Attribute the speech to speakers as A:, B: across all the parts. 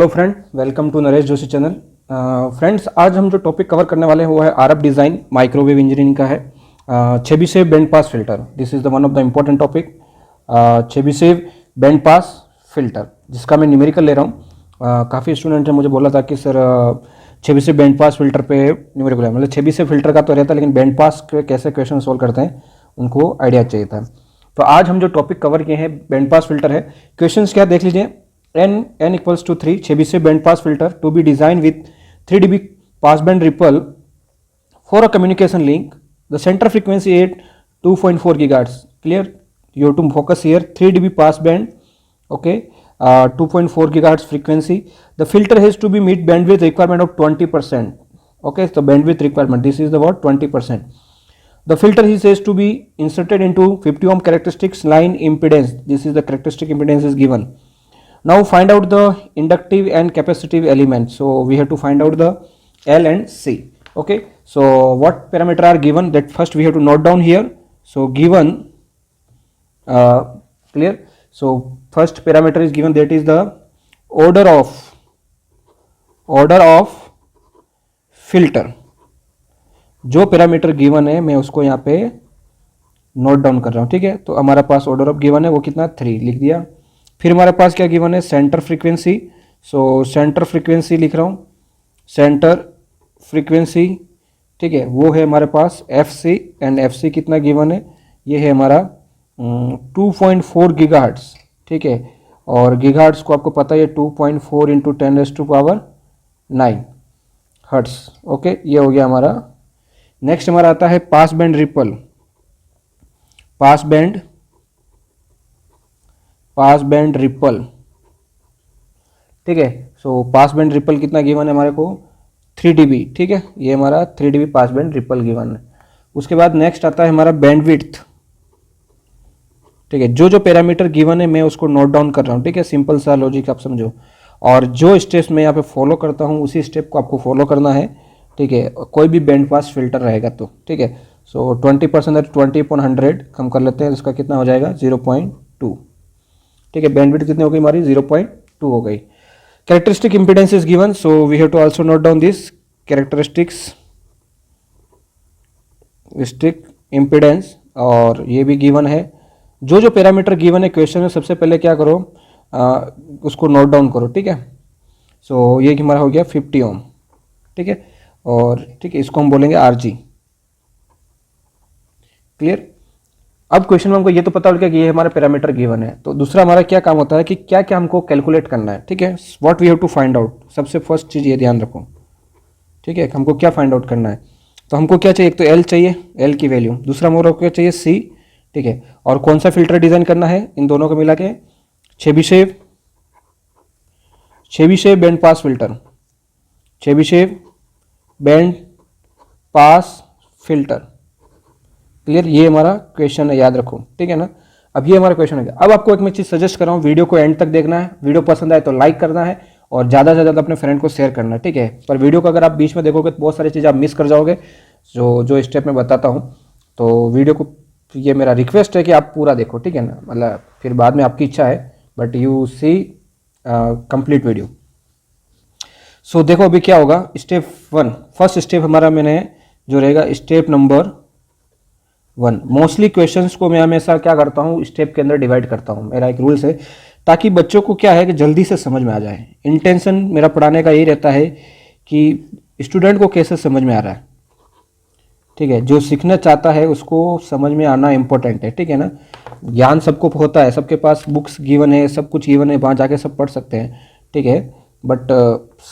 A: Friend, welcome to Naresh Joshi channel. Friends, आज हम जो टॉपिक कवर करने वाले हैं वो है आरएफ डिज़ाइन माइक्रोवेव इंजीनियरिंग का है। Chebyshev band pass filter, this is the one of the important topic. Chebyshev band pass filter जिसका मैं न्यूमेरिकल ले रहा हूँ। काफ़ी स्टूडेंट ने मुझे बोला था कि sir Chebyshev band pass filter पे न्यूमेरिकल है, मतलब चेबीशेव फिल्टर का तो रहता है लेकिन बैंड पास के कैसे क्वेश्चन सोल्व करते हैं उनको आइडिया चाहिए था। तो आज हम जो टॉपिक कवर किए हैं बैंड पास फिल्टर है। क्वेश्चंस क्या देख लीजिए। n equals to 3 Chebyshev band pass filter to be designed with 3 dB passband ripple for a communication link. The center frequency at 2.4 gigahertz. Clear? You have to focus here 3 dB passband. Okay, 2.4 gigahertz frequency. The filter has to be meet bandwidth requirement of 20%. Okay, so bandwidth requirement. This is the word 20%. The filter is says to be inserted into 50 ohm characteristics line impedance. This is the characteristic impedance is given. Now find out the inductive and capacitive elements. So we have to find out the L and C. Okay, so what parameter are given, that first we have to note down here. So given clear, so first parameter is given, that is the order of filter. जो parameter given है मैं उसको यहाँ पे note down कर रहा हूँ। ठीक है, तो हमारा पास ऑर्डर ऑफ गिवन है वो कितना 3 लिख दिया। फिर हमारे पास क्या गिवन है, centre frequency. So centre frequency लिख रहा हूँ, सेंटर फ्रीक्वेंसी। ठीक है, वो है हमारे पास F C, and F C कितना गिवन है, ये है हमारा 2.4 गीगाहर्ट्ज। ठीक है, और गीगाहर्ट्ज को आपको पता है 2.4 इंटू 10⁻⁹ हर्ट्स। ओके, ये हो गया हमारा। नेक्स्ट हमारा आता है pass band ripple. Pass band ripple. ठीक है, सो पास बैंड रिपल कितना गिवन है हमारे को 3 dB। ठीक है, ये हमारा 3 dB pass band ripple given है। उसके बाद नेक्स्ट आता है हमारा बैंडविड्थ। ठीक है, जो पैरामीटर गिवन है मैं उसको नोट डाउन कर रहा हूँ। ठीक है, सिंपल सा लॉजिक आप समझो, और जो स्टेप्स मैं यहाँ पे फॉलो करता हूँ उसी स्टेप को आपको फॉलो करना है। ठीक है, कोई भी बैंड पास फिल्टर रहेगा तो। ठीक है, सो 20% 20/100 कम कर लेते हैं, इसका कितना हो जाएगा 0.2। ठीक है, बैंडविड्थ कितनी हो गई हमारी 0.2 हो गई। Characteristic impedance is given, so we have to also note down this characteristics impedance, और ये भी गिवन है। जो पैरामीटर गिवन है क्वेश्चन में सबसे पहले क्या करो, उसको नोट डाउन करो। ठीक है, सो ये हमारा हो गया 50 ओम। ठीक है, और ठीक है इसको हम बोलेंगे RG। क्लियर? अब क्वेश्चन में हमको ये तो पता लग गया कि ये हमारा पैरामीटर गिवन है, तो दूसरा हमारा क्या काम होता है कि क्या क्या हमको कैलकुलेट करना है। ठीक है, what we have to find out, सबसे फर्स्ट चीज़ ये ध्यान रखो। ठीक है, हमको क्या फाइंड आउट करना है, तो हमको क्या चाहिए, एक तो L चाहिए, L की वैल्यू। दूसरा हमारा क्या चाहिए C। ठीक है, और कौन सा फिल्टर डिजाइन करना है, इन दोनों को मिला के Chebyshev band pass filter, Chebyshev band pass filter. Clear? ये हमारा क्वेश्चन है, याद रखो। ठीक है ना, अब ये हमारा क्वेश्चन है। अब आपको एक मैं चीज़ सजेस्ट कर रहा हूँ, वीडियो को एंड तक देखना है। वीडियो पसंद आए तो लाइक करना है और ज़्यादा से ज़्यादा अपने फ्रेंड को शेयर करना है। ठीक है, पर वीडियो को अगर आप बीच में देखोगे तो बहुत सारी चीज़ आप मिस कर जाओगे, जो स्टेप मैं बताता हूँ। तो वीडियो को, ये मेरा रिक्वेस्ट है कि आप पूरा देखो। ठीक है ना, मतलब फिर बाद में आपकी इच्छा है, but you see complete video. So देखो अभी क्या होगा, स्टेप 1, फर्स्ट स्टेप हमारा मैंने जो रहेगा स्टेप नंबर 1। मोस्टली क्वेश्चंस को मैं हमेशा क्या करता हूँ, स्टेप के अंदर डिवाइड करता हूँ। मेरा एक रूल्स है, ताकि बच्चों को क्या है कि जल्दी से समझ में आ जाए। इंटेंशन मेरा पढ़ाने का यही रहता है कि स्टूडेंट को कैसे समझ में आ रहा है। ठीक है, जो सीखना चाहता है उसको समझ में आना इंपॉर्टेंट है। ठीक है ना, ज्ञान सबको होता है, सबके पास बुक्स गिवन है, सब कुछ गिवन है, वहाँ जाके सब पढ़ सकते हैं। ठीक है, बट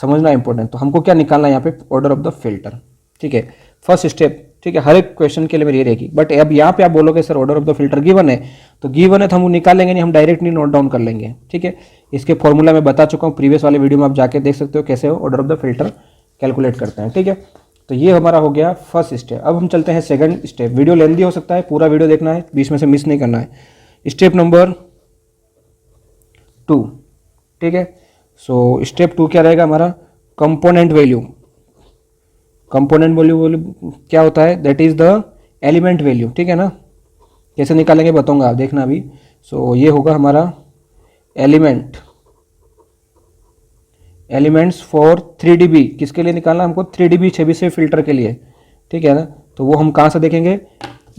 A: समझना इंपॉर्टेंट। तो हमको क्या निकालना है यहाँ पे, ऑर्डर ऑफ द फिल्टर। ठीक है, फर्स्ट स्टेप। ठीक है, हर एक क्वेश्चन के लिए मेरी ये रहेगी। बट अब यहाँ पे आप बोलोगे sir order of the filter given है, तो गिवन है तो हम निकालेंगे नहीं, हम डायरेक्ट नहीं नोट डाउन कर लेंगे। ठीक है, इसके फॉर्मूला मैं बता चुका हूँ, प्रीवियस वाले वीडियो में आप जाके देख सकते हो कैसे order of the filter calculate करते हैं। ठीक है, तो ये हमारा हो गया फर्स्ट स्टेप। अब हम चलते हैं सेकंड स्टेप। वीडियो लेंथी हो सकता है, पूरा वीडियो देखना है, बीच में से मिस नहीं करना है। Step number 2। ठीक है, सो स्टेप 2 क्या रहेगा हमारा, कंपोनेंट वैल्यू। कंपोनेंट वैल्यू क्या होता है, that is the element value. ठीक है ना, कैसे निकालेंगे बताऊंगा, आप देखना अभी। सो ये होगा हमारा एलिमेंट एलिमेंट्स फॉर 3dB, किसके लिए निकालना हमको? 3dB चेबीशेव फिल्टर के लिए, ठीक है ना। तो वो हम कहाँ से देखेंगे?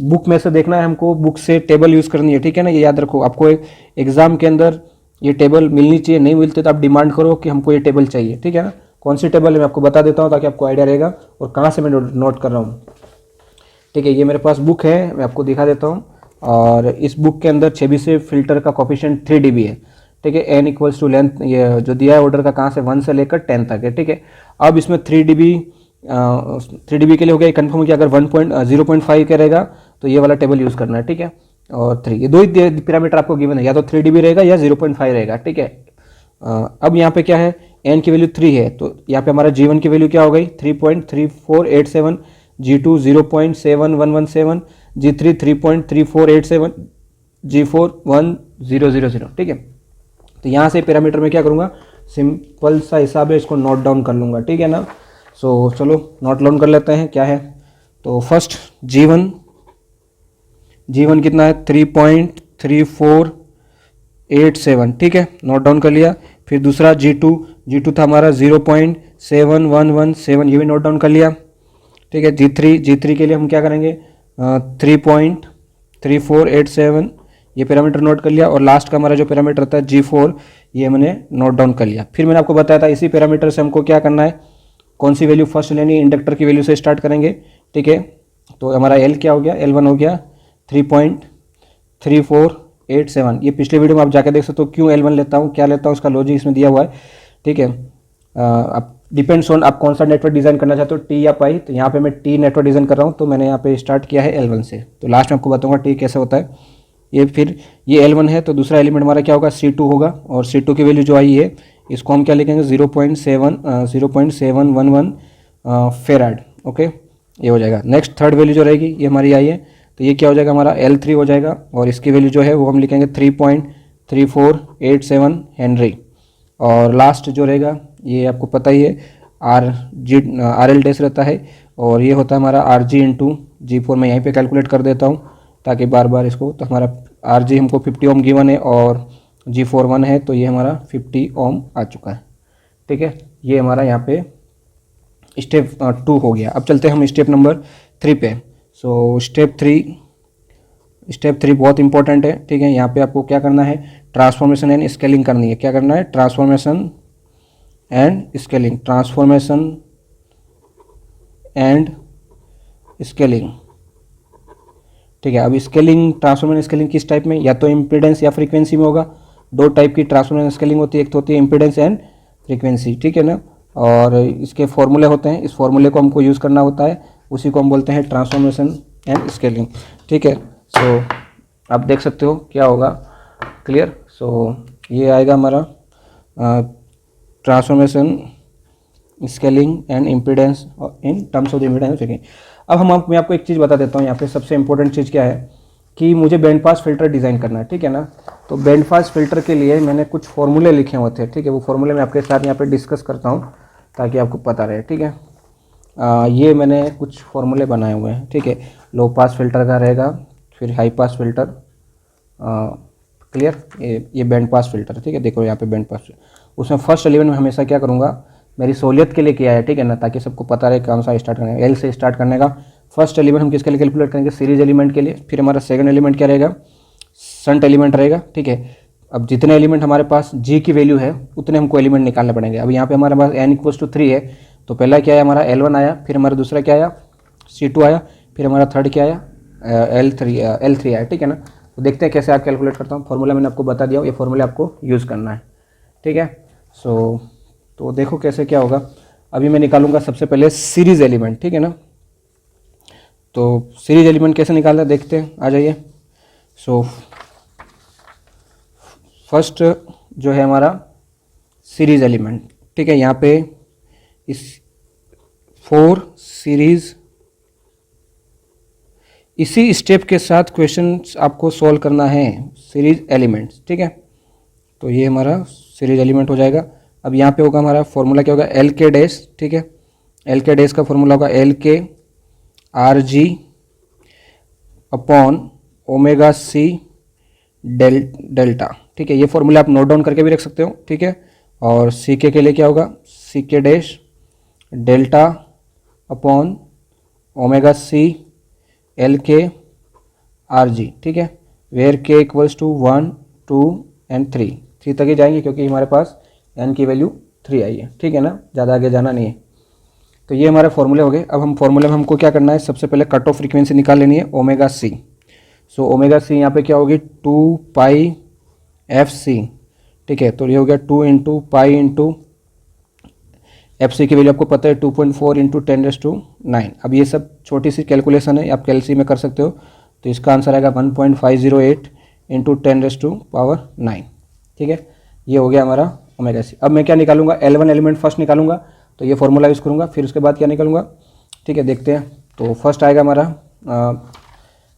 A: बुक में से देखना है हमको, बुक से टेबल यूज़ करनी है, ठीक है ना। ये याद रखो, आपको एग्जाम के अंदर ये टेबल मिलनी चाहिए, नहीं मिलती तो आप डिमांड करो कि हमको ये टेबल चाहिए, ठीक है ना। कौन सी टेबल है मैं आपको बता देता हूँ ताकि आपको आइडिया रहेगा और कहाँ से मैं नोट कर रहा हूँ, ठीक है। ये मेरे पास बुक है, मैं आपको दिखा देता हूँ। और इस बुक के अंदर चेबीशेव फिल्टर का कोफिशिएंट 3dB है, ठीक है। n इक्वल्स टू लेंथ, ये जो दिया है ऑर्डर का, कहाँ से 1 से लेकर 10 तक है, ठीक है। अब इसमें 3dB के लिए हो गया कन्फर्म कि अगर 0.5 का रहेगा तो ये वाला टेबल यूज़ करना है, ठीक है। और 3, ये दो ही पैरामीटर आपको गिवन है, या तो 3dB रहेगा या 0.5 रहेगा, ठीक है। अब यहाँ पे क्या है, n की वैल्यू 3 है, तो यहाँ पे हमारा g1 की वैल्यू क्या हो गई? 3.3487, g2 0.7117, g3 3.3487, g4 1000, ठीक है। तो यहाँ से पैरामीटर में क्या करूँगा, सिंपल सा हिसाब है, इसको नोट डाउन कर लूँगा, ठीक है ना। सो चलो नोट डाउन कर लेते हैं क्या है। तो फर्स्ट g1 कितना है? 3.3487, ठीक है, नोट डाउन कर लिया। फिर दूसरा g2 था हमारा 0.7117, ये भी नोट डाउन कर लिया, ठीक है। g3 के लिए हम क्या करेंगे? 3.3487, ये पैरामीटर नोट कर लिया। और लास्ट का हमारा जो पैरामीटर था g4, ये मैंने नोट डाउन कर लिया। फिर मैंने आपको बताया था इसी पैरामीटर से हमको क्या करना है, कौन सी वैल्यू फर्स्ट लेनी है, इंडक्टर की वैल्यू से स्टार्ट करेंगे, ठीक है। तो हमारा L क्या हो गया? L1 हो गया 3.3487। ये पिछले वीडियो में आप जाके देख सकते हो क्यों L1 लेता हूँ, क्या लेता हूँ, उसका लॉजिक इसमें दिया हुआ है, ठीक है। आप डिपेंड्स ऑन आप कौन सा नेटवर्क डिज़ाइन करना चाहते हो, टी या पाई। तो यहाँ पे मैं टी नेटवर्क डिज़ाइन कर रहा हूँ, तो मैंने यहाँ पे स्टार्ट किया है L1 से। तो लास्ट में आपको बताऊँगा टी कैसे होता है। ये फिर ये L1 है, तो दूसरा एलिमेंट हमारा क्या होगा? C2 होगा। और C2 की वैल्यू जो आई है, इसको हम क्या लिखेंगे? 0.711 फेराड, ओके, ये हो जाएगा। नेक्स्ट थर्ड वैल्यू जो रहेगी ये हमारी आई है, तो ये क्या हो जाएगा? हमारा L3 हो जाएगा। और इसकी वैल्यू जो है वो हम लिखेंगे 3.3487 हेनरी। और लास्ट जो रहेगा ये आपको पता ही है, RL डैश रहता है, और ये होता है हमारा RG इंटू G4। मैं यहीं पे कैलकुलेट कर देता हूँ ताकि बार बार इसको, तो हमारा RG हमको 50 ओम गिवन है और G4 1 है, तो ये हमारा 50 ओम आ चुका है, ठीक है। ये हमारा यहाँ पे स्टेप 2 हो गया। अब चलते हैं हम स्टेप नंबर 3 पे। सो स्टेप 3 बहुत इंपॉर्टेंट है, ठीक है। यहाँ पे आपको क्या करना है? ट्रांसफॉर्मेशन एंड स्केलिंग करनी है। क्या करना है? ट्रांसफॉर्मेशन एंड स्केलिंग, ठीक है। अब स्केलिंग, ट्रांसफॉर्मेशन स्केलिंग किस टाइप में? या तो इम्पीडेंस या फ्रीक्वेंसी में होगा। दो टाइप की ट्रांसफॉर्मेशन स्केलिंग होती है, एक तो होती है इम्पीडेंस एंड फ्रीक्वेंसी, ठीक है ना। और इसके फॉर्मूले होते हैं, इस फॉर्मूले को हमको यूज़ करना होता है, उसी को हम बोलते हैं ट्रांसफॉर्मेशन एंड स्केलिंग, ठीक है। सो आप देख सकते हो क्या होगा, क्लियर। सो ये आएगा हमारा transformation scaling and impedance in terms of the impedance. अब मैं आपको एक चीज़ बता देता हूँ यहाँ पे। सबसे इंपॉर्टेंट चीज़ क्या है कि मुझे बैंड पास फिल्टर डिज़ाइन करना है, ठीक है ना। तो बैंड पास फिल्टर के लिए मैंने कुछ फॉर्मूले लिखे हुए थे, ठीक है। वो फॉर्मूले मैं आपके साथ यहाँ पे डिस्कस करता हूँ ताकि आपको पता रहे, ठीक है। ये मैंने कुछ फॉर्मूले बनाए हुए हैं, ठीक है। लो पास फिल्टर का रहेगा, फिर हाई पास फिल्टर, क्लियर। ये बैंड पास फिल्टर, ठीक है। देखो यहाँ पे बैंड पास, उसमें फर्स्ट एलिमेंट में हमेशा क्या करूँगा, मेरी सहूलियत के लिए किया है, ठीक है ना, ताकि सबको पता रहे कौन सा स्टार्ट करने का। L से स्टार्ट करने का फर्स्ट एलिमेंट हम किसके लिए कैलकुलेट करेंगे? सीरीज एलिमेंट के लिए। फिर हमारा सेकंड एलिमेंट क्या रहेगा? शंट एलिमेंट रहेगा, ठीक है। अब जितने एलिमेंट हमारे पास G की वैल्यू है उतने हमको एलिमेंट निकालने पड़ेंगे। अब यहाँ पे हमारे पास n = 3 है, तो पहला क्या है हमारा L1 आया, फिर हमारा दूसरा क्या आया? C2 आया, फिर हमारा थर्ड क्या आया? L3 आया, ठीक है ना। तो देखते हैं कैसे आप कैलकुलेट करता हूँ। फॉर्मूला मैंने आपको बता दिया, ये फॉर्मूला आपको यूज़ करना है, ठीक है। सो तो देखो कैसे क्या होगा। अभी मैं निकालूंगा सबसे पहले सीरीज एलिमेंट, ठीक है ना। तो सीरीज एलिमेंट कैसे निकालना देखते हैं, आ जाइए। सो फर्स्ट जो है हमारा सीरीज एलिमेंट, ठीक है। यहाँ पे इस 4 सीरीज, इसी स्टेप के साथ क्वेश्चन आपको सॉल्व करना है, सीरीज एलिमेंट्स, ठीक है। तो ये हमारा सीरीज एलिमेंट हो जाएगा। अब यहाँ पे होगा हमारा फॉर्मूला क्या होगा? एल के डैश, ठीक है। एल के डैश का फॉर्मूला होगा LK RG upon omega C delta, ठीक है। ये फॉर्मूला आप नोट डाउन करके भी रख सकते हो, ठीक है। और सी के लिए क्या होगा, सी के dash delta upon omega C L के आर जी, ठीक है, where K equals to 1 2 and 3 तक ही जाएंगे क्योंकि हमारे पास एन की वैल्यू 3 आई है, ठीक है ना, ज़्यादा आगे जाना नहीं है। तो ये हमारे फॉर्मूले हो गए। अब हम फॉर्मूले में हमको क्या करना है, सबसे पहले कट ऑफ फ्रीक्वेंसी निकाल लेनी है omega C. So omega C यहाँ पे क्या होगी 2 पाई एफ सी, ठीक है, तो ये हो गया 2 into pi into F C की वैल्यू आपको पता है 2.4 इंटू 10⁹। अब ये सब छोटी सी कैलकुलेशन है, आप कैलसी में कर सकते हो, तो इसका आंसर आएगा 1.508 इंटू 10⁹, ठीक है। ये हो गया हमारा ओमेगा सी। अब मैं क्या निकालूंगा, L1 एलिमेंट फर्स्ट निकालूंगा, तो ये फॉर्मूला यूज़ करूंगा, फिर उसके बाद क्या निकालूंगा, ठीक है, देखते हैं। तो फर्स्ट आएगा हमारा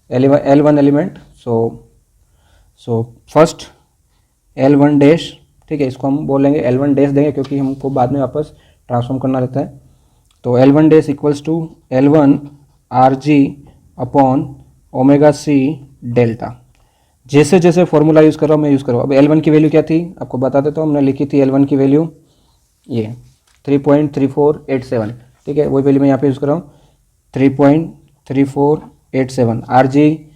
A: L1 element, so first L1 dash, ठीक है, इसको हम बोलेंगे L1 डैश देंगे क्योंकि हमको बाद में वापस ट्रांसफॉर्म करना रहता है। तो L1 dash equals to L1 RG upon omega C delta. जैसे जैसे फॉर्मूला यूज़ कर रहा हूँ मैं यूज़ कर रहा हूँ। अब L1 की वैल्यू क्या थी आपको बता देता हूँ, हमने लिखी थी L1 की वैल्यू ये 3.3487, ठीक है, वही वैल्यू मैं यहाँ पे यूज़ कर रहा हूँ 3.3487। आर जी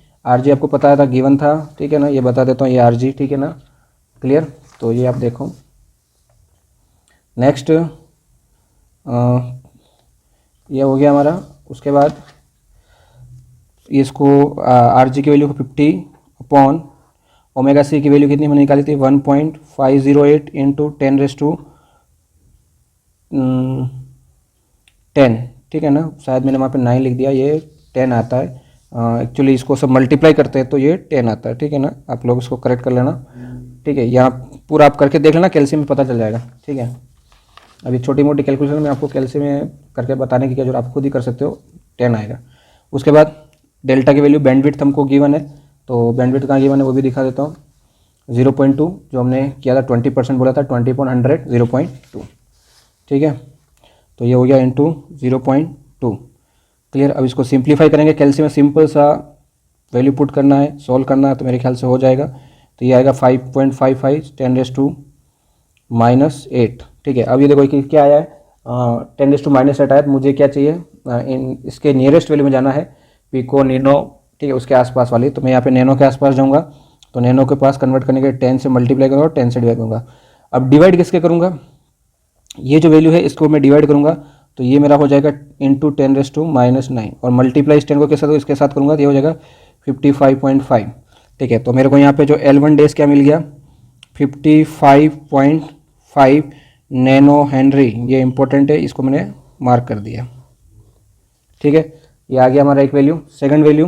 A: आपको पता था, गिवन था, ठीक है ना, ये बता देता हूँ ये आर जी, ठीक है ना, क्लियर। तो ये आप देखो नेक्स्ट ये हो गया हमारा। उसके बाद इसको आर जी की वैल्यू 50 अपॉन ओमेगा सी की वैल्यू कितनी मैंने निकाली थी 1.508 इंटू 10⁻10, ठीक है ना, शायद मैंने वहाँ पे 9 लिख दिया, ये 10 आता है एक्चुअली, इसको सब मल्टीप्लाई करते हैं तो ये 10 आता है, ठीक है ना, आप लोग इसको करेक्ट कर लेना, ठीक है, यहाँ पूरा आप करके देख लेना, कैल्शियम में पता चल जाएगा, ठीक है। अभी छोटी मोटी कैलकुलेशन में आपको कैल्शियम में करके बताने की क्या जरूरत, आप खुद ही कर सकते हो, 10 आएगा। उसके बाद डेल्टा की वैल्यू बैंडविड्थ हमको गिवन है, तो बैंडविड्थ कहाँ गिवन है वो भी दिखा देता हूँ, 0.2 जो हमने किया था 20% बोला था, 20/100 0.2, ठीक है, तो ये हो गया इंटू 0.2, क्लियर। अब इसको सिंप्लीफाई करेंगे, कैल्शियम में सिंपल सा वैल्यू पुट करना है, सॉल्व करना है, तो मेरे ख्याल से हो जाएगा। तो ये आएगा 5.55 10⁻⁸, ठीक है। अब ये देखो कि क्या आया है 10⁻⁸ आया, तो मुझे क्या चाहिए इन इसके नियरेस्ट वैल्यू में जाना है, पिको नैनो, ठीक है, उसके आसपास वाली, तो मैं यहाँ पे नैनो के आसपास जाऊँगा, तो नैनो के पास कन्वर्ट करने के 10 से मल्टीप्लाई करूँगा और 10 से डिवाइड करूँगा। अब डिवाइड किसके करूँगा, ये जो वैल्यू है इसको मैं डिवाइड करूँगा, तो ये मेरा हो जाएगा इंटू 10⁻⁹ और मल्टीप्लाई इस 10 को इसके साथ करूँगा तो ये हो जाएगा 55.5, ठीक है। तो मेरे को यहाँ पे जो L1 डैश क्या मिल गया 55.5 नैनो हेनरी, ये इंपॉर्टेंट है, इसको मैंने मार्क कर दिया, ठीक है। ये आ गया हमारा एक वैल्यू। सेकंड वैल्यू,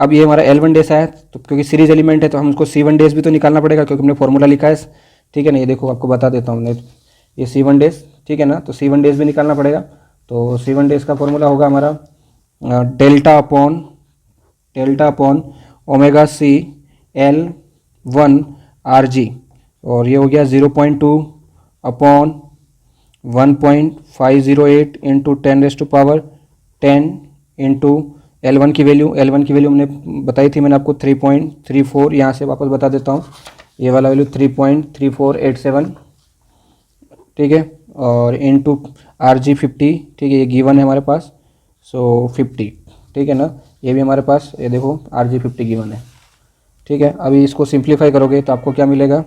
A: अब ये हमारा L1 डैश आया, तो क्योंकि सीरीज एलिमेंट है तो हम उसको C1 डैश भी तो निकालना पड़ेगा क्योंकि हमने फॉर्मूला लिखा है, ठीक है ना, ये देखो आपको बता देता हूँ, ये C1 डैश, ठीक है ना, तो C1 डैश भी निकालना पड़ेगा। तो C1 डैश का फॉर्मूला होगा हमारा delta upon omega C L1 RG, और ये हो गया 0.2 अपॉन 1.508 इंटू 10⁻10 इंटू L1 की वैल्यू हमने बताई थी मैंने आपको 3.34, यहाँ से वापस बता देता हूँ, ये वाला वैल्यू 3.3487, ठीक है, और इंटू RG 50, ठीक है, ये गिवन है हमारे पास, सो 50, ठीक है ना, ये भी हमारे पास, ये देखो RG 50 गिवन है, ठीक है। अभी इसको सिंप्लीफाई करोगे तो आपको क्या मिलेगा,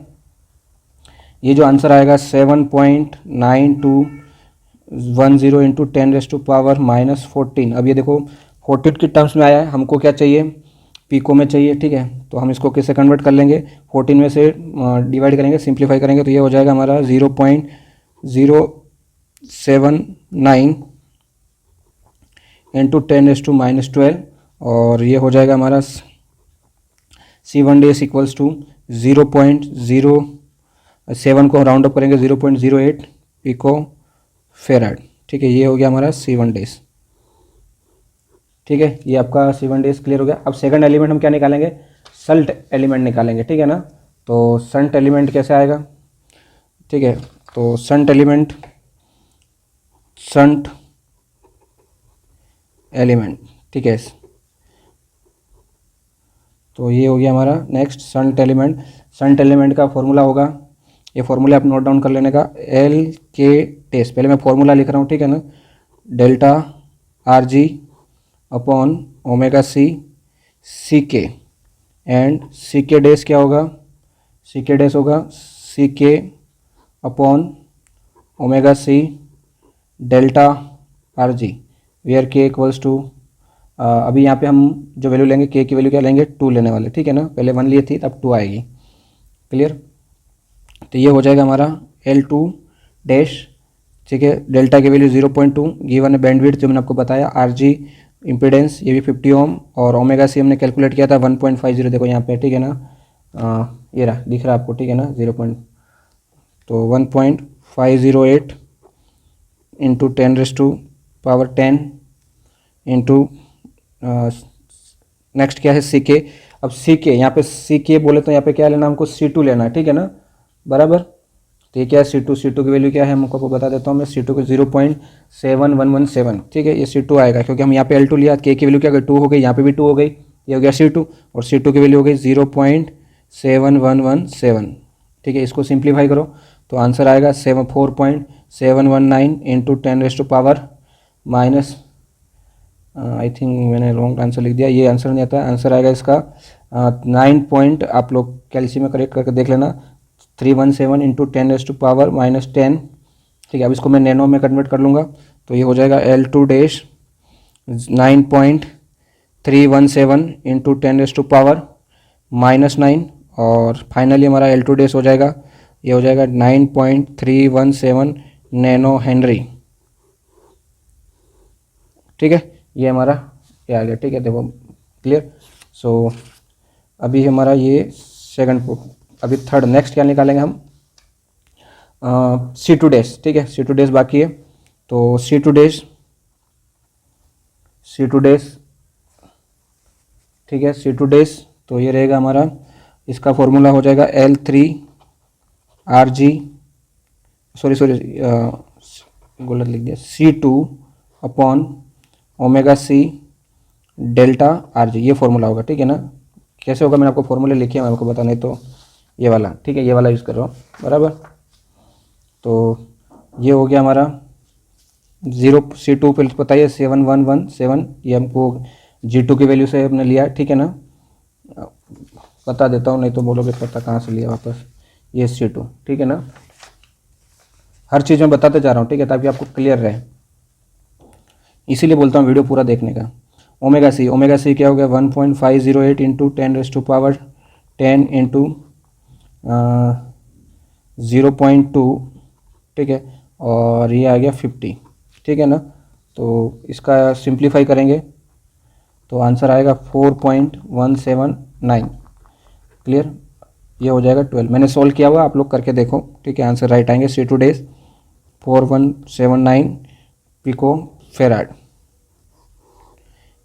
A: ये जो आंसर आएगा 7.9210 इंटू 10⁻⁻14। अब ये देखो 14 की टर्म्स में आया है, हमको क्या चाहिए पिको में चाहिए, ठीक है, तो हम इसको कैसे कन्वर्ट कर लेंगे, 14 में से डिवाइड करेंगे, सिंप्लीफाई करेंगे, तो ये हो जाएगा हमारा 0.079 इंटू 10⁻12, और ये हो जाएगा हमारा C1 डैश इक्वल्स टू 0.07 को राउंड अप करेंगे 0.08 पिको फेराड, ठीक है, ये हो गया हमारा C1 डैश, ठीक है, ये आपका C1 डैश क्लियर हो गया। अब सेकंड एलिमेंट हम क्या निकालेंगे, सल्ट एलिमेंट निकालेंगे, ठीक है ना, तो संट एलिमेंट कैसे आएगा, ठीक है, तो संट एलिमेंट ठीक है, तो ये हो गया हमारा नेक्स्ट संट एलिमेंट का फॉर्मूला होगा ये फॉर्मूला आप नोट डाउन कर लेने का, एल के डेश, पहले मैं फॉर्मूला लिख रहा हूँ, ठीक है ना, delta R G upon omega C C के, एंड सी के डेश क्या होगा, सी के डेश होगा C K upon omega C delta R G, where K equals to, अभी यहाँ पे हम जो वैल्यू लेंगे के की वैल्यू क्या लेंगे, 2 लेने वाले, ठीक है ना, पहले 1 लिए थी तब 2 आएगी, क्लियर। तो ये हो जाएगा हमारा L2 डैश, ठीक है, डेल्टा की वैल्यू 0.2 गिवन है, बैंडविड्थ जो मैंने आपको बताया, आर जी इम्पीडेंस ये भी 50 ओम, और ओमेगा सी हमने कैलकुलेट किया था 1.50, देखो यहाँ पे, ठीक है ना, ये रहा, दिख रहा है आपको, ठीक है ना, 0. तो 1.508 इंटू 10⁻10 इंटू नेक्स्ट क्या है सी के। अब सी के, यहाँ पे सी के बोले तो यहाँ पे क्या लेना, हमको C2 लेना है, ठीक है ना, बराबर। तो ये क्या है C2, C2 की वैल्यू क्या है हमको बता देता हूँ मैं, C2 को 0.7117, ठीक है, ये C2 आएगा, क्योंकि हम यहाँ पे L2 लिया, के की वैल्यू क्या हो गई 2 हो गई, यहाँ पे भी 2 हो गई, ये हो गया C2, और C2 की वैल्यू हो गई 0.7117, ठीक है। इसको सिंप्लीफाई करो तो आंसर आएगा 4.719 इंटू 10⁻⁻, आई थिंक मैंने रॉन्ग आंसर लिख दिया, ये आंसर नहीं आता, आंसर आएगा इसका 9 पॉइंट, आप लोग कैल्सी में करेक्ट करके देख लेना, 317 इंटू 10⁻10, ठीक है। अब इसको मैं नैनो में कन्वर्ट कर लूँगा, तो ये हो जाएगा L2 डैश 9.317 इंटू 10⁻9, और फाइनली हमारा L2 डैश हो जाएगा, ये हो जाएगा 9.317 नैनो हेनरी, ठीक है, ये हमारा ये आ गया, ठीक है, देखो क्लियर। सो अभी हमारा ये सेकंड, अभी थर्ड, नेक्स्ट क्या निकालेंगे हम, C2 डैश, ठीक है, C2 डैश बाकी है, तो C2 डैश, ठीक है, C2 डैश, तो ये रहेगा हमारा, इसका फॉर्मूला हो जाएगा L3RG, सॉरी गलत लिख दिया, C2 upon omega C delta R G, ये फॉर्मूला होगा, ठीक है ना। कैसे होगा, मैंने आपको फॉर्मूले लिखे हैं, मैं आपको बता, नहीं तो ये वाला, ठीक है, ये वाला यूज़ कर रहा हूँ, बराबर। तो ये हो गया हमारा C2 पे बताइए 7117, ये हमको G2 की वैल्यू से हमने लिया, ठीक है ना, बता देता हूँ, नहीं तो बोलोगे पता कहाँ से लिया वापस, ये C2, ठीक है ना, हर चीज़ मैं बताते जा रहा हूँ, ठीक है, ताकि आपको क्लियर रहे, इसीलिए बोलता हूँ वीडियो पूरा देखने का। ओमेगा सी क्या हो गया, 1.508 इंटू 10⁻10 इंटू 0.2, ठीक है, और ये आ गया 50, ठीक है ना। तो इसका सिंप्लीफाई करेंगे तो आंसर आएगा 4.179, क्लियर, ये हो जाएगा 12, मैंने सोल्व किया हुआ, आप लोग करके देखो, ठीक है, आंसर राइट आएंगे। C2 डैश 4179 पिको फेराड,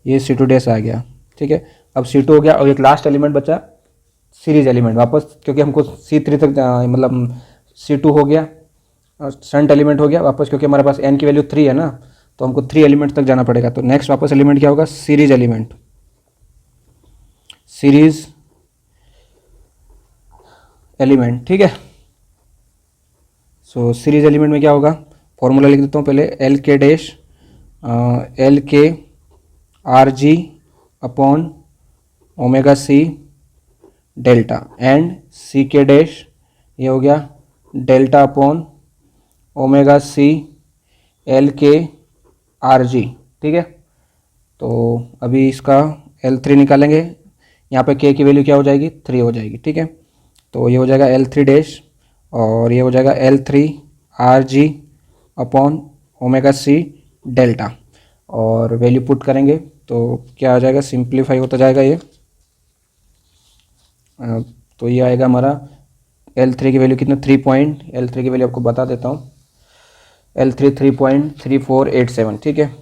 A: ये C2 डैश आ गया, ठीक है। अब C2 हो गया, और एक लास्ट एलिमेंट बचा सीरीज एलिमेंट वापस, क्योंकि हमको C3 तक मतलब C2 हो गया, शंट एलिमेंट हो गया वापस, क्योंकि हमारे पास n की वैल्यू 3 है ना, तो हमको 3 एलिमेंट तक जाना पड़ेगा। तो नेक्स्ट वापस एलिमेंट क्या होगा, सीरीज एलिमेंट, ठीक है। सो सीरीज एलिमेंट में क्या होगा, फॉर्मूला लिख देता हूँ पहले, एल के डैश एल के R G upon omega C delta, and C के डैश, ये हो गया delta upon omega C L के आर जी, ठीक है। तो अभी इसका L3 निकालेंगे, यहाँ पे k की वैल्यू क्या हो जाएगी, 3 हो जाएगी, ठीक है। तो ये हो जाएगा L3 डैश, और ये हो जाएगा L3 R G upon omega C delta, और वैल्यू पुट करेंगे तो क्या आ जाएगा, सिंप्लीफाई होता जाएगा ये, तो ये आएगा हमारा L3 की वैल्यू कितना, L3 की वैल्यू आपको बता देता हूँ, L3 3.3487, ठीक है।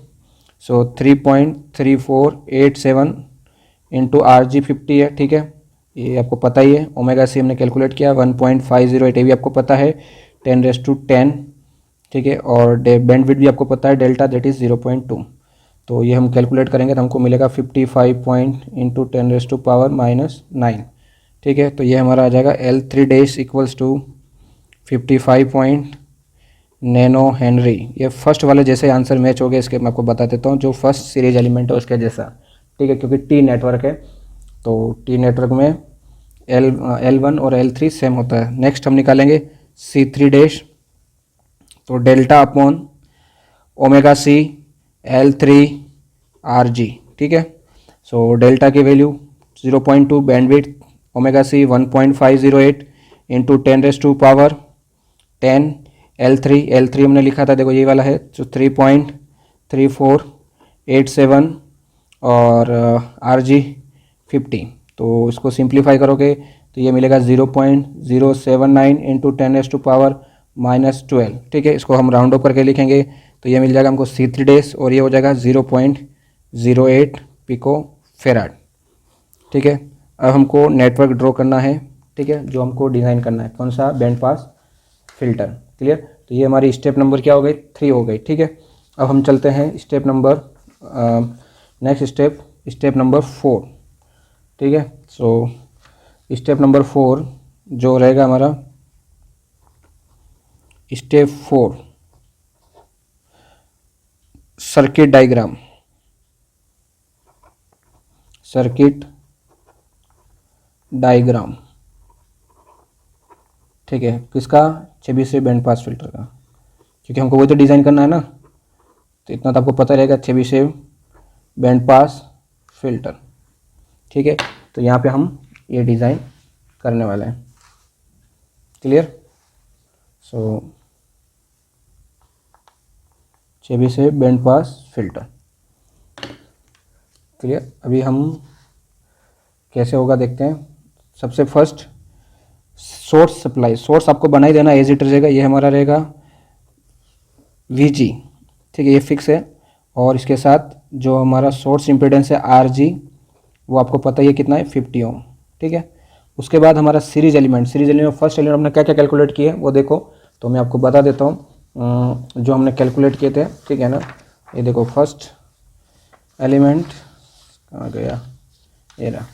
A: सो 3.3487 इंटू आर जी 50 है, ठीक है, ये आपको पता ही है। ओमेगा सी हमने कैलकुलेट किया 1.508, ये भी आपको पता है 10⁻10, ठीक है, और बैंडविड्थ भी आपको पता है डेल्टा, दैट इज़ 0.2। तो ये हम कैलकुलेट करेंगे तो हमको मिलेगा 55 पॉइंट इंटू 10⁻⁻9, ठीक है। तो ये हमारा आ जाएगा L3 dash equals to 55 point nano henry. ये फर्स्ट वाले जैसे आंसर मैच हो गए, इसके मैं आपको बता देता हूँ, जो फर्स्ट सीरीज एलिमेंट है उसके जैसा, ठीक है, क्योंकि टी नेटवर्क है तो टी नेटवर्क में L1 और L3 सेम होता है। नेक्स्ट हम निकालेंगे C3 डैश, तो delta upon omega C L3 RG, ठीक है। सो डेल्टा की value 0.2 bandwidth, omega C 1.508 into 10⁻10। L3 हमने लिखा था, देखो ये वाला है, जो 3.3487 और RG 50। तो इसको सिंप्लीफाई करोगे तो ये मिलेगा 0.079 इंटू 10⁻12, ठीक है। इसको हम राउंड ऑफ करके लिखेंगे तो ये मिल जाएगा हमको C3 डैश और ये हो जाएगा 0.08 पिको फेराड, ठीक है। अब हमको नेटवर्क ड्रॉ करना है, ठीक है, जो हमको डिज़ाइन करना है, कौन सा, बैंड पास फिल्टर, क्लियर। तो ये हमारी स्टेप नंबर क्या हो गई, 3 हो गई, ठीक है। अब हम चलते हैं step number next step number 4, ठीक है। सो स्टेप नंबर 4 जो रहेगा हमारा स्टेप 4, सर्किट डायग्राम, ठीक है, किसका, चेबीशेव बैंड पास फिल्टर का, क्योंकि हमको वो तो डिज़ाइन करना है ना, तो इतना तो आपको पता रहेगा, चेबीशेव बैंड पास फिल्टर, ठीक है। तो यहाँ पे हम ये डिज़ाइन करने वाले हैं, clear. So Chebyshev band pass filter, clear. अभी हम कैसे होगा देखते हैं। सबसे फर्स्ट सोर्स सप्लाई, सोर्स आपको बना ही देना, एज इट रहेगा, ये हमारा रहेगा VG, ठीक है, ये फिक्स है। और इसके साथ जो हमारा सोर्स इम्पीडेंस है RG, वो आपको पता ही है कितना है, 50 ओम, ठीक है। उसके बाद हमारा सीरीज एलिमेंट फर्स्ट एलिमेंट हमने क्या क्या कैलकुलेट किए वो देखो, तो मैं आपको बता देता हूँ जो हमने कैलकुलेट किए थे, ठीक है ना। ये देखो फर्स्ट एलिमेंट कहाँ गया, ये रहा,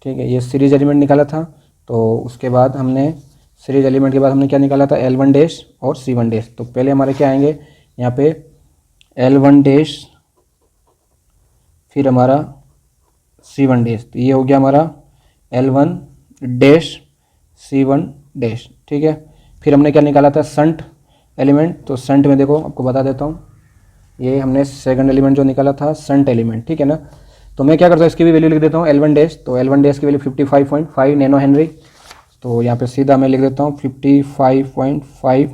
A: ठीक है, ये सीरीज एलिमेंट निकाला था। तो उसके बाद हमने सीरीज एलिमेंट के बाद हमने क्या निकाला था, L1 डैश और C1 डैश। तो पहले हमारे क्या आएंगे यहाँ पे L1 डैश, फिर हमारा C1 डैश, तो ये हो गया हमारा L1 डैश C1 डैश, ठीक है। फिर हमने क्या निकाला था, शंट एलिमेंट। तो शंट में देखो आपको बता देता हूँ, ये हमने सेकंड एलिमेंट जो निकाला था शंट एलिमेंट, ठीक है ना। तो मैं क्या करता हूँ, इसकी भी वैल्यू लिख देता हूँ L1 डैश, तो L1 डैश की वैल्यू 55.5 नैनो हेनरी। तो यहाँ पे सीधा मैं लिख देता हूँ 55.5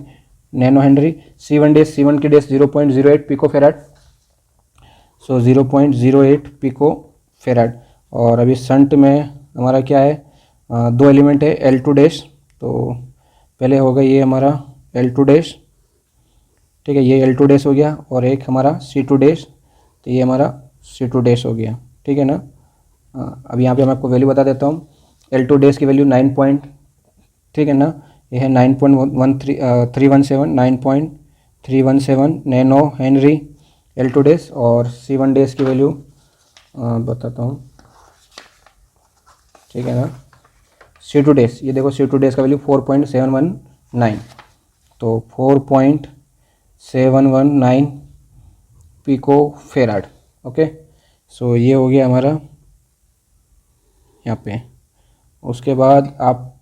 A: नैनो हेनरी। C1 की डैश 0.08 पिको फेराड, सो 0.08 पिको फेराड। और अभी शंट में हमारा क्या है, 2 एलिमेंट है L2 डैश, तो पहले होगा ये हमारा L2 डैश, ठीक है, ये L2 डैश हो गया, और एक हमारा C2 डैश, तो ये हमारा C2 डैश हो गया, ठीक है ना। अब यहाँ पे मैं आपको वैल्यू बता देता हूँ, L2 डैश की वैल्यू 9, ठीक है ना, ये है 9.317 नैनो हेनरी L2 डैश। और C1 डैश की वैल्यू बताता हूँ, ठीक है ना। C2 डैश, ये देखो C2 डैश का वैल्यू 4.719, तो 4.719 पिको फेराड, ओके। सो ये हो गया हमारा यहाँ पे। उसके बाद आप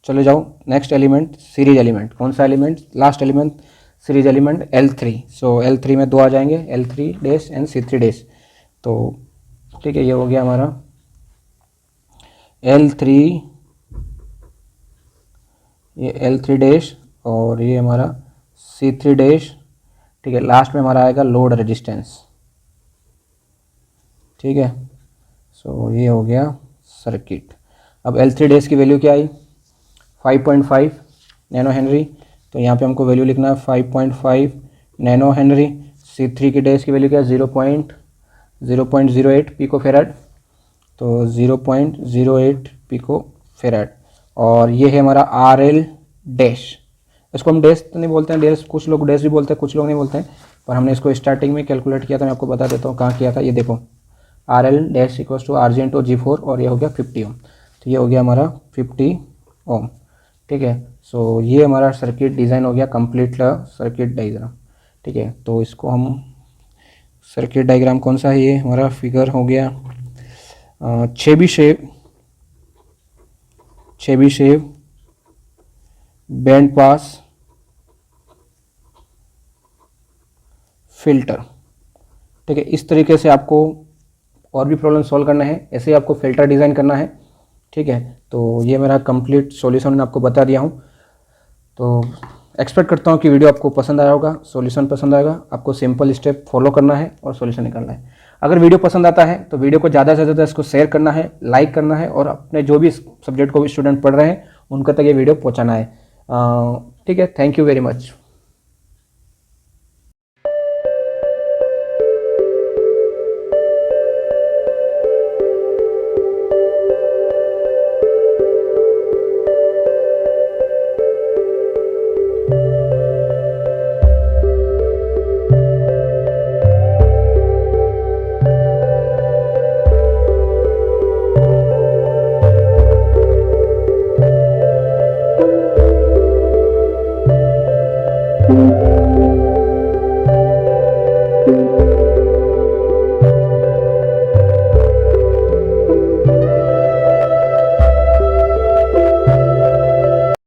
A: चले जाओ नेक्स्ट एलिमेंट, सीरीज एलिमेंट, कौन सा element, last element, series element L3। सो L3 में 2 आ जाएंगे, L3 dash and C3 dash. तो ठीक है, ये हो गया हमारा L3, ये L3 डैश और ये हमारा C3 डैश, ठीक है। लास्ट में हमारा आएगा लोड रेजिस्टेंस, ठीक है। सो ये हो गया सर्किट। अब L3 डैश की वैल्यू क्या आई, 5.5 नैनो हेनरी, तो यहाँ पे हमको वैल्यू लिखना है 5.5 नैनो हेनरी। C3 की डैश की वैल्यू क्या है, 0.08 पिको फेराड, तो 0.08 पिको फेराड। और ये है हमारा RL डैश, इसको हम डैश तो नहीं बोलते हैं, डैश कुछ लोग डैश भी बोलते हैं, कुछ लोग नहीं बोलते हैं, पर हमने इसको स्टार्टिंग में कैलकुलेट किया था, मैं आपको बता देता हूँ कहाँ किया था। ये देखो RL dash equals to RG into G4 और ये हो गया 50 ओम, तो ये हो गया हमारा 50 ओम, ठीक है। सो ये हमारा सर्किट डिज़ाइन हो गया, कंप्लीट सर्किट डायग्राम। ठीक है, तो इसको हम सर्किट डायग्राम कौन सा है, ये हमारा फिगर हो गया चेबीशेव बैंड पास फिल्टर। ठीक है, इस तरीके से आपको और भी प्रॉब्लम सॉल्व करना है, ऐसे ही आपको फिल्टर डिज़ाइन करना है। ठीक है, तो ये मेरा कंप्लीट सॉल्यूशन मैंने आपको बता दिया हूँ। तो एक्सपेक्ट करता हूँ कि वीडियो आपको पसंद आया होगा, सॉल्यूशन पसंद आएगा। आपको सिंपल स्टेप फॉलो करना है और सॉल्यूशन निकालना है। अगर वीडियो पसंद आता है तो वीडियो को ज़्यादा से ज़्यादा इसको शेयर करना है, लाइक करना है, और अपने जो भी सब्जेक्ट को भी स्टूडेंट पढ़ रहे हैं उनके तक ये वीडियो पहुँचाना है। ठीक है, थैंक यू वेरी मच।